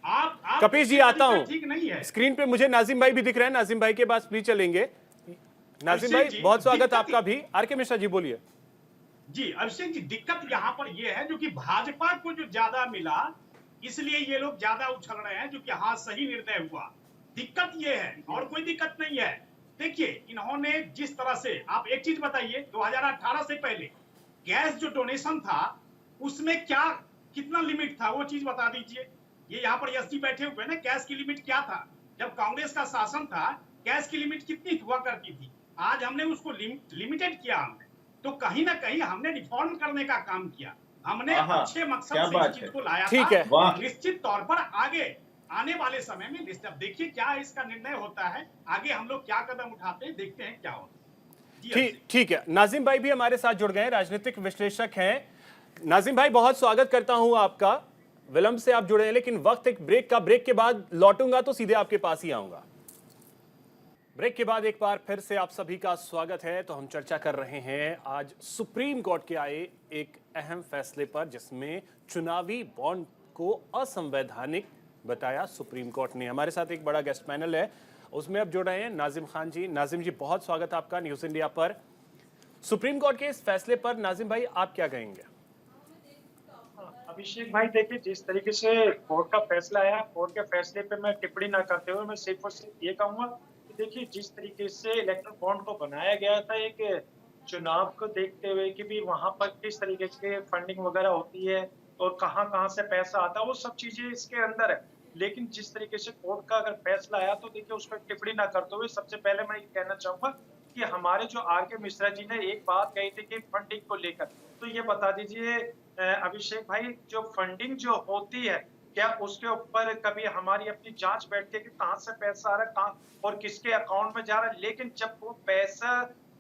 आप कपिश जी आता हूं, ठीक नहीं है। स्क्रीन पे मुझे नाजिम भाई भी दिख रहे हैं, नाजिम भाई के पास भी चलेंगे। नाजिम भाई बहुत स्वागत आपका भी। आर.के. मिश्रा जी बोलिए। जी अभिषेक जी, दिक्कत यहाँ पर यह है जो कि भाजपा को जो ज्यादा मिला, इसलिए ये लोग ज्यादा उछल रहे हैं, जो कि हाँ सही निर्णय हुआ। दिक्कत ये है और कोई दिक्कत नहीं है। देखिए इन्होंने जिस तरह से, आप एक चीज बताइए, 2018 से पहले गैस जो डोनेशन था उसमें क्या कितना लिमिट था, वो चीज बता दीजिए। ये यहाँ पर यश जी बैठे हुए ना, गैस की लिमिट क्या था जब कांग्रेस का शासन था, गैस की लिमिट कितनी हुआ करती थी? आज हमने उसको लिमिटेड किया, हमने तो कहीं ना कहीं हमने रिफॉर्म करने का काम किया, हमने अच्छे मकसद से इस चीज को लाया ठीक है। था। निश्चित तौर पर आगे आने वाले समय में अब देखिए क्या इसका निर्णय होता है, आगे हम लोग क्या कदम उठाते हैं, देखते हैं क्या होता है। ठीक है, नाजिम भाई भी हमारे साथ जुड़ गए हैं, राजनीतिक विश्लेषक हैं। नाजिम भाई बहुत स्वागत करता हूं आपका, विलंब से आप जुड़े हैं, लेकिन वक्त एक ब्रेक के बाद लौटूंगा तो सीधे आपके पास ही आऊंगा। ब्रेक के बाद एक बार फिर से आप सभी का स्वागत है। तो हम चर्चा कर रहे हैं आज सुप्रीम कोर्ट के आए एक अहम फैसले पर, जिसमें चुनावी बॉन्ड को असंवैधानिक बताया सुप्रीम कोर्ट ने। हमारे साथ एक बड़ा गेस्ट पैनल है, उसमें अब जुड़ रहे हैं नाजिम खान जी। नाजिम जी बहुत स्वागत आपका न्यूज इंडिया पर। सुप्रीम कोर्ट के इस फैसले पर नाजिम भाई आप क्या कहेंगे? अभिषेक भाई देखिए, जिस तरीके से कोर्ट का फैसला आया, कोर्ट के फैसले पे मैं टिप्पणी ना करते हुए मैं सिर्फ और सिर्फ ये कहूंगा कि देखिए जिस तरीके से इलेक्ट्रल बॉन्ड को बनाया गया था एक चुनाव को देखते हुए कि भी वहां पर किस तरीके से फंडिंग वगैरह होती है और कहाँ से पैसा आता है, वो सब चीजें इसके अंदर है। लेकिन जिस तरीके से कोर्ट का अगर फैसला आया तो देखिए उस पर टिप्पणी ना करते हुए सबसे पहले मैं ये कहना चाहूंगा कि हमारे जो आर.के. मिश्रा जी ने एक बात कही थी कि फंडिंग को लेकर, तो ये बता दीजिए अभिषेक भाई, जो फंडिंग जो होती है क्या उसके ऊपर कभी हमारी अपनी जांच बैठती है कि कहाँ से पैसा आ रहा है, कहाँ और किसके अकाउंट में जा रहा है? लेकिन जब वो पैसा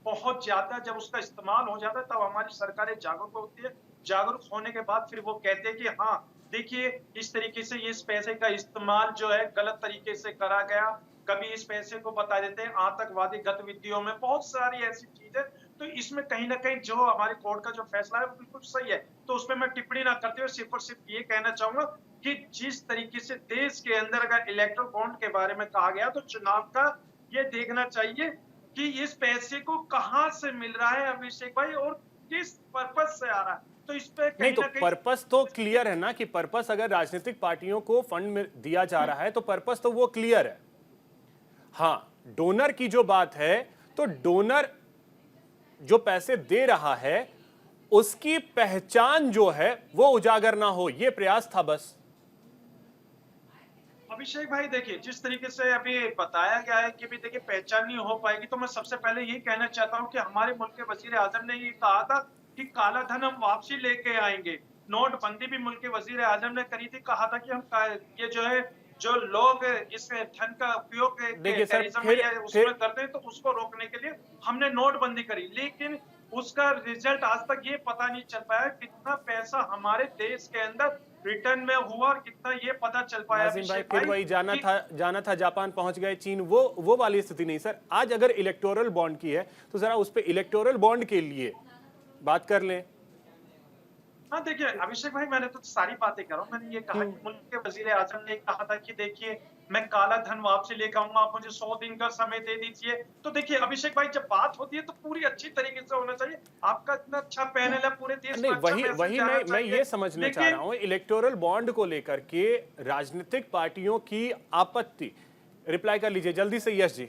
बहुत ज्यादा जब उसका इस्तेमाल हो जाता है तब हमारी सरकारें जागरूक होती है। जागरूक होने के बाद फिर वो कहते हैं कि हाँ देखिए इस तरीके से इस पैसे का इस्तेमाल जो है गलत तरीके से करा गया, कभी इस पैसे को बता देते हैं आतंकवादी गतिविधियों में, बहुत सारी ऐसी चीजें। तो इसमें कहीं ना कहीं जो हमारे कोर्ट का जो फैसला है वो बिल्कुल सही है, तो उसमें मैं टिप्पणी ना करते हुए सिर्फ और सिर्फ ये कहना चाहूंगा कि जिस तरीके से देश के अंदर अगर इलेक्ट्रल बॉन्ड के बारे में कहा गया तो चुनाव का ये देखना चाहिए कि इस पैसे को कहां से मिल रहा है अभिषेक भाई और किस पर्पज से आ रहा है। तो इस पे नहीं, तो पर्पस तो क्लियर है ना कि पर्पस अगर राजनीतिक पार्टियों को फंड दिया जा रहा है तो पर्पस तो वो क्लियर है। हाँ, डोनर की जो बात है तो डोनर जो पैसे दे रहा है उसकी पहचान जो है वो उजागर ना हो, ये प्रयास था बस। अभिषेक भाई देखिए जिस तरीके से अभी बताया गया है कि भी देखिए पहचान नहीं हो पाएगी, तो मैं सबसे पहले यही कहना चाहता हूं कि हमारे मुल्क के वजीर आजम ने ये कहा था कि काला धन हम वापसी लेके आएंगे। नोटबंदी भी मुल्क के वजीर आजम ने करी थी, कहा था कि हम ये जो है जो लोग इस धन का उपयोग उसमें करते हैं तो उसको रोकने के लिए हमने नोटबंदी करी, लेकिन उसका रिजल्ट आज तक ये पता नहीं चल पाया कितना पैसा हमारे देश के अंदर रिटर्न में हुआ और कितना ये पता चल पाया। नाजिम भाई फिर वही जाना था जापान पहुंच गए, चीन, वो वाली स्थिति नहीं सर। आज अगर इलेक्टोरल बॉन्ड की है तो जरा उस पे इलेक्टोरल बॉन्ड के लिए बात कर लें। हाँ देखिए अभिषेक भाई मैंने तो सारी बातें कर रहा हूँ। मैंने ये कहा कि मुल्क के वजीर आजम ने कहा था कि देखिए मैं काला धन वापसी लेकर आऊंगा, आप मुझे 100 दिन का समय दे दीजिए। तो देखिए अभिषेक भाई जब बात होती है तो पूरी अच्छी तरीके से होना चाहिए। आपका इतना अच्छा पैनल है पूरे देश में, वही मैं ये समझना चाह रहा हूँ, इलेक्टोरल बॉन्ड को लेकर के राजनीतिक पार्टियों की आपत्ति। रिप्लाई कर लीजिए जल्दी से यश जी।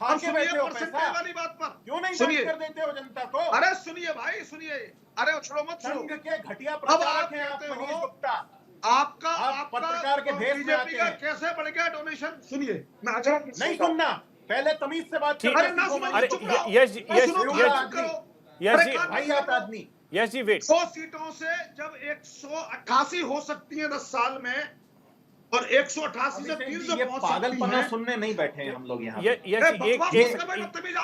खा के बैठे हो परसेंटेज पैसा वाली बात पर क्यों नहीं सुनिए। कर देते हो जनता को? अरे सुनिए भाई, सुनिए, अरे उछलो मत संघ सुनो। के घटिया अब प्रचारक आप हैं आप, कहते मनीष हो गुप्ता। आपका आप पत्रकार के भेष में आते बीजेपी का हैं। कैसे बढ़ गया डोनेशन? सुनिए, मैं अचानक नहीं सुनना, पहले तमीज से बात ठीक करो। अरे ना किसी को सुनो, अरे चुप रहो। यश जी, अरे यश सुनो, यश चुप करो। यश अरे जी, कान भाई बंद आप करो। आदमी यश जी वेट। 100 सीटों से जब 188 हो सकती है 10 साल में, और 188 से अभिषेक जी, 300 ये पहुंच पागलपना सकती सुनने नहीं बैठे हैं हम लोग यहाँ पे। यश जी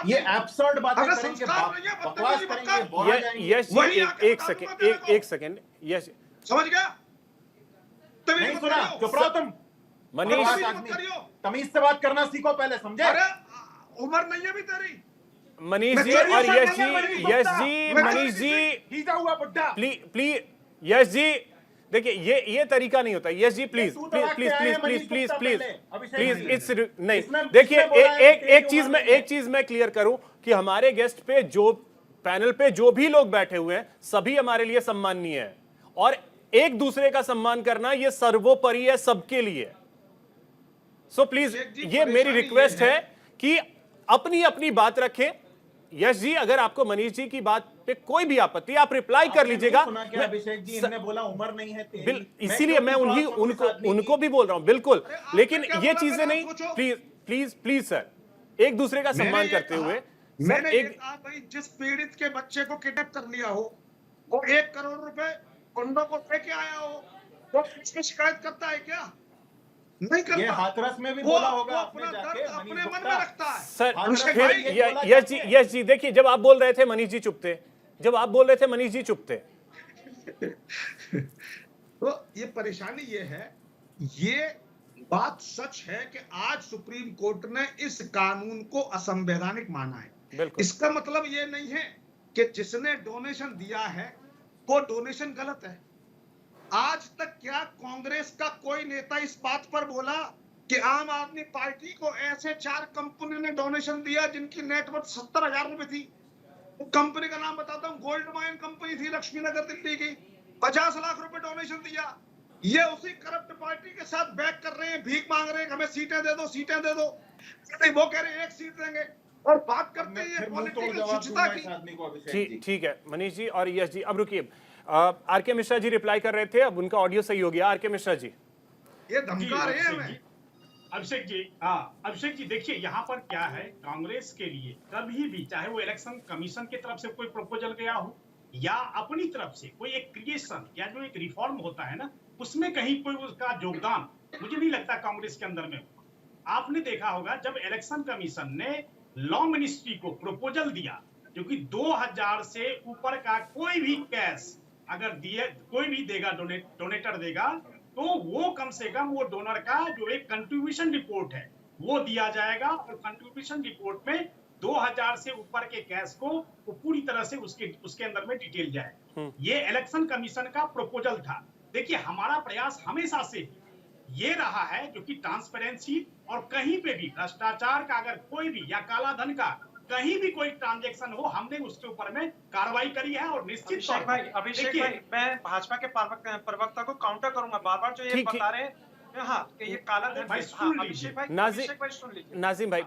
ये एब्सर्ड बातें अगर करेंगे, संस्कार नहीं है, बकवास बदतमीजी मत करेंगे, कर। बोला जाएंगे। यश वही जी आके एक बता सेकंड, दूंगा तेरे एक को। सेकंड यश। समझ गया? तमीज नहीं मत सुना, करियो। चुप रहो तुम। मनीष बकवास मत आदमी। करियो। तमीज से बात करना सीखो पहले, समझे? अरे उम्र नहीं है भी तेरी। मनीष मैं जी चोरी और से यश नहीं जी, है, मनीष यश गुप्ता। जी, मैं मनीष चोरी जी, भीगा हुआ बुड्ढा। प्लीज यश जी, देखिए ये तरीका नहीं होता। यश जी प्लीज तू प्लीज तलाक प्लीज के आए प्लीज हैं please Manish please Gupta please पहले, अभिषेक प्लीज जी। इट्स नहीं। किसने देखिए बोला है कि एक चीज मैं क्लियर करूं कि हमारे गेस्ट पे जो पैनल पे जो भी लोग बैठे हुए हैं सभी हमारे लिए सम्माननीय है, और एक दूसरे का सम्मान करना ये सर्वोपरि है सबके लिए। सो प्लीज ये मेरी रिक्वेस्ट है कि अपनी अपनी बात रखें। यश जी, अगर आपको मनीष जी की बात पे कोई भी आपत्ति, आप रिप्लाई कर लीजिएगा। सुना क्या अभिषेक जी, इन्होंने बोला उम्र नहीं है तेरी। इसीलिए मैं उन्हीं उनको भी बोल रहा हूं, बिल्कुल। लेकिन ये चीजें नहीं, प्लीज प्लीज प्लीज सर, एक दूसरे का सम्मान करते हुए सर, मैंने ये एक कहा भाई, जिस पीड़ित के बच्चे को किडनैप कर लिया हो, वो 1 करोड़ रुपए गुंडों को दे के आया हो, वो इसकी शिकायत करता है क्या? नहीं करता। ये हाथरस में भी वो बोला होगा अपना आपने जाके, दर्द मनीष अपने मन गुप्ता। में रखता है। सर अभिषेक फिर भाई, ये बोला यश जी, जाके। यश जी, देखिए जब आप बोल रहे थे मनीष जी चुप थे, जब आप बोल रहे थे मनीष जी चुप थे। तो ये परेशानी ये है, ये बात सच है कि आज सुप्रीम कोर्ट ने इस कानून को असंवैधानिक माना है। बिल्कुल। इसका मतलब ये नहीं है कि जिसने डोनेशन दिया है वो डोनेशन गलत है। आज तक क्या कांग्रेस का कोई नेता इस बात पर बोला कि आम आदमी पार्टी को ऐसे 4 कंपनी ने डोनेशन दिया जिनकी नेटवर्थ 70,000 रुपए थी? कंपनी का नाम बताता हूँ, गोल्ड माइन कंपनी थी लक्ष्मीनगर दिल्ली की, 50 लाख रुपए डोनेशन दिया। ये उसी करप्ट पार्टी के साथ बैक कर रहे हैं, भीख मांग रहे हैं, हमें सीटें दे दो, सीटें दे दो। वो कह रहे हैं 1 सीट देंगे, और बात करते हैं पॉलिटिकल शुचिता की। ठीक है मनीष जी और यश जी, अब रुकिए, आर के मिश्रा जी रिप्लाई कर रहे थे, अब उनका ऑडियो सही हो गया। आर के मिश्रा जी, ये धमका रहे हैं हमें। अभिषेक जी, हाँ अभिषेक जी, देखिए यहाँ पर क्या है, कांग्रेस के लिए कभी भी, चाहे वो इलेक्शन कमीशन की तरफ से कोई प्रपोजल गया हो या अपनी तरफ से कोई एक क्रिएशन या जो एक रिफॉर्म होता है ना, उसमें कहीं कोई उसका योगदान मुझे नहीं लगता कांग्रेस के अंदर में। आपने देखा होगा जब इलेक्शन कमीशन ने लॉ मिनिस्ट्री को प्रपोजल दिया, जो कि 2000 से ऊपर का कोई भी कैश अगर दिए, कोई भी देगा, डोनेटर देगा, तो वो कम से कम वो डोनर का जो एक कंट्रीब्यूशन रिपोर्ट है वो दिया जाएगा, और कंट्रीब्यूशन रिपोर्ट में 2000 से ऊपर के कैश को वो पूरी तरह से उसके अंदर में डिटेल जाए। ये इलेक्शन कमीशन का प्रपोजल था। देखिए हमारा प्रयास हमेशा से ये रहा है जो कि ट्रांसपेरेंसी, और कहीं पे भी भ्रष्टाचार का अगर कोई भी या काला धन का कहीं भी कोई ट्रांजैक्शन हो, हमने उसके ऊपर में कार्रवाई करी है। और निश्चित अभिषेक भाई, मैं भाजपा के प्रवक्ता को काउंटर करूंगा, बार-बार जो ये बता रहे हैं, हाँ, कि ये काला धन। भाई सुन लीजिए, नाजिम भाई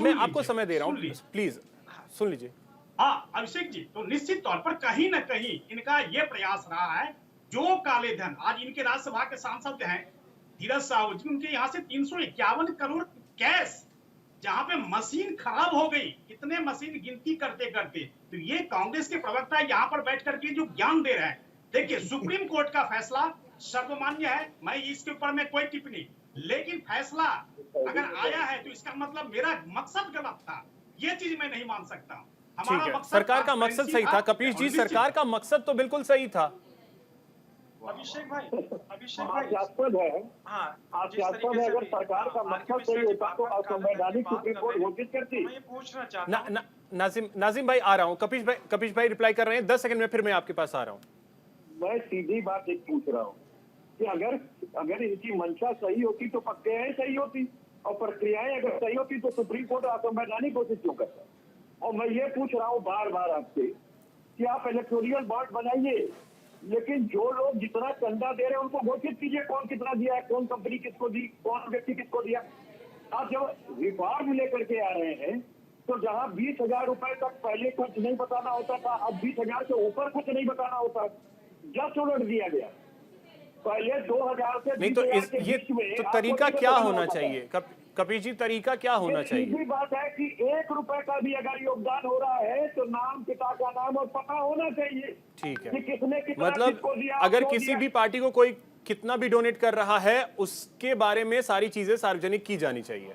मैं आपको समय दे रहा हूँ, प्लीज सुन लीजिए। हाँ अभिषेक जी, तो निश्चित तौर पर कहीं ना कहीं इनका ये प्रयास रहा है, जो काले धन आज इनके राज्यसभा के सांसद हैं धीरज साहू जी, उनके यहाँ से 351 करोड़ कैश, जहां पे मशीन खराब हो गई, कितने मशीन गिनती करते करते, तो ये कांग्रेस के प्रवक्ता यहाँ पर बैठ करके जो ज्ञान दे रहे हैं। देखिए सुप्रीम कोर्ट का फैसला सर्वमान्य है, मैं इसके ऊपर में कोई टिप्पणी, लेकिन फैसला अगर आया है तो इसका मतलब मेरा मकसद गलत था, ये चीज मैं नहीं मान सकता। ठीक है, सरकार का मकसद सही था कपीश जी, सरकार का मकसद तो बिल्कुल सही था। अभिषेक भाई, हास्यास्पद है, हास्यास्पद है। अगर सरकार का मकसद सही होता तो असंवैधानिक सुप्रीम कोर्ट घोषित करती। मैं ये पूछना चाहता हूं, नाजिम भाई आ रहा हूँ, कपीश भाई रिप्लाई कर रहे हैं, 10 सेकंड में फिर मैं आपके पास आ रहा हूँ। मैं सीधी बात एक पूछ रहा हूँ कि अगर इनकी मंशा सही होती तो प्रक्रियाएं सही होती, और प्रक्रियाएं अगर सही होती तो सुप्रीम कोर्ट असंवैधानिक घोषित क्यों करता? और मैं ये पूछ रहा हूँ बार बार आपसे कि आप इलेक्टोरल बॉन्ड बनाइए, लेकिन जो लोग जितना चंदा दे रहे हैं उनको घोषित कीजिए, कौन कितना दिया है, कौन कंपनी किसको दी, कौन व्यक्ति किसको दिया। आप जब रिफॉर्म लेकर के आ रहे हैं तो जहां 20,000 रुपए तक पहले कुछ नहीं बताना होता था, अब 20,000 से ऊपर कुछ नहीं बताना होता, जस्ट उलट दिया गया। पहले 2,000 से नहीं तो ये तो तरीका क्या होना चाहिए कपिल जी, तरीका क्या होना चाहिए? सीधी बात है कि 1 रुपए का भी अगर योगदान हो रहा है तो नाम, पिता का नाम और पता होना चाहिए। ठीक है, कि किसने कितना मतलब किसको दिया, अगर क्यों किसी दिया। भी पार्टी को कोई कितना भी डोनेट कर रहा है उसके बारे में सारी चीजें सार्वजनिक की जानी चाहिए।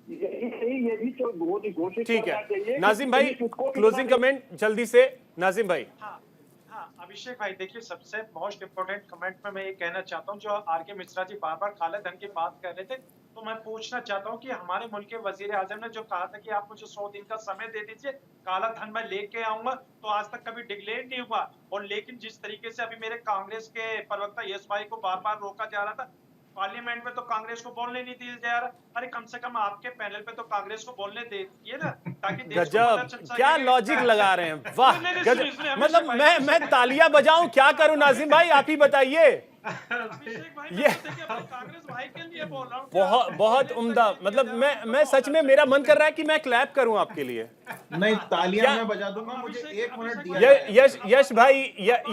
ये भी तो घोषित ठीक करना चाहिए है, कि नाजिम भाई किसको क्लोजिंग कितना कमेंट जल्दी से। नाजिम भाई, हाँ अभिषेक भाई, देखिए सबसे मोस्ट इम्पोर्टेंट कमेंट में मैं ये कहना चाहता हूँ, जो आर.के. मिश्रा जी बार बार काले धन की बात कर रहे थे, तो मैं पूछना चाहता हूँ कि हमारे मुल्क के वजीर आजम ने जो कहा था कि आप मुझे 100 दिन का समय दे दीजिए, काला धन मैं लेके आऊंगा, तो आज तक कभी डिक्लेयर नहीं हुआ। और लेकिन जिस तरीके से अभी मेरे कांग्रेस के प्रवक्ता यश भाई को बार बार रोका जा रहा था, पार्लियामेंट में तो कांग्रेस को बोलने नहीं दिया जा रहा। अरे कम से कम आपके पैनल पे तो कांग्रेस को बोलने दीजिए ना, ताकि देश को पता चल गजब, सके क्या कि- लॉजिक लगा रहे हैं, वाह गजब। सुनिए, मतलब अभिषेक मैं तालियां बजाऊं, क्या करूं? नाजिम भाई आप ही बताइए। अभिषेक भाई, ये मैं तो देखिए अपने कांग्रेस भाई के लिए बोल रहा हूँ। बहुत बहुत उम्दा, मतलब मैं सच में, मेरा मन कर रहा है कि मैं क्लैप करूं आपके लिए। नहीं, तालियां क्या? मैं बजा दूंगा, मुझे 1 मिनट दिया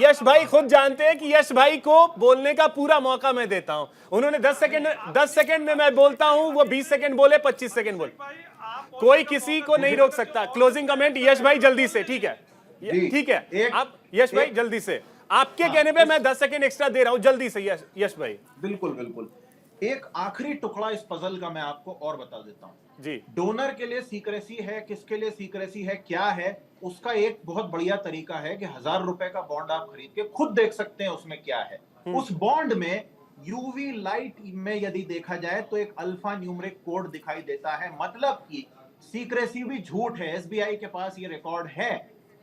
यश भाई खुद जानते हैं कि यश भाई को बोलने का पूरा मौका मैं देता हूं। उन्होंने 10 सेकंड में मैं बोलता हूं, वो 20 सेकंड बोले, 25 सेकंड बोले, कोई किसी को नहीं रोक सकता। क्लोजिंग कमेंट यश भाई जल्दी से। ठीक है, ठीक है, आप यश भाई जल्दी से, आपके कहने पे मैं 10 सेकंड एक्स्ट्रा दे रहा हूं, जल्दी से यश भाई। बिल्कुल बिल्कुल। एक आखिरी टुकड़ा इस पजल का मैं आपको और बता देता हूं जी। डोनर के लिए सीक्रेसी है, किसके लिए सीक्रेसी है, क्या है, उसका एक बहुत बढ़िया तरीका है कि 1,000 रुपए का बॉन्ड आप खरीद के खुद देख सकते हैं उसमें क्या है। उस बॉन्ड में यूवी लाइट में यदि देखा जाए तो एक अल्फा न्यूमेरिक कोड दिखाई देता है, मतलब कि सीक्रेसी भी झूठ है। एसबीआई के पास ये रिकॉर्ड है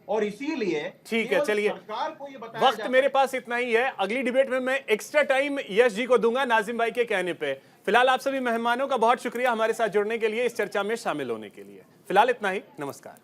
और इसीलिए ठीक है, चलिए, सरकार को ये बताया वक्त मेरे पास इतना ही है। अगली डिबेट में मैं एक्स्ट्रा टाइम यश जी को दूंगा नाजिम भाई के कहने पे। फिलहाल आप सभी मेहमानों का बहुत शुक्रिया हमारे साथ जुड़ने के लिए, इस चर्चा में शामिल होने के लिए। फिलहाल इतना ही, नमस्कार।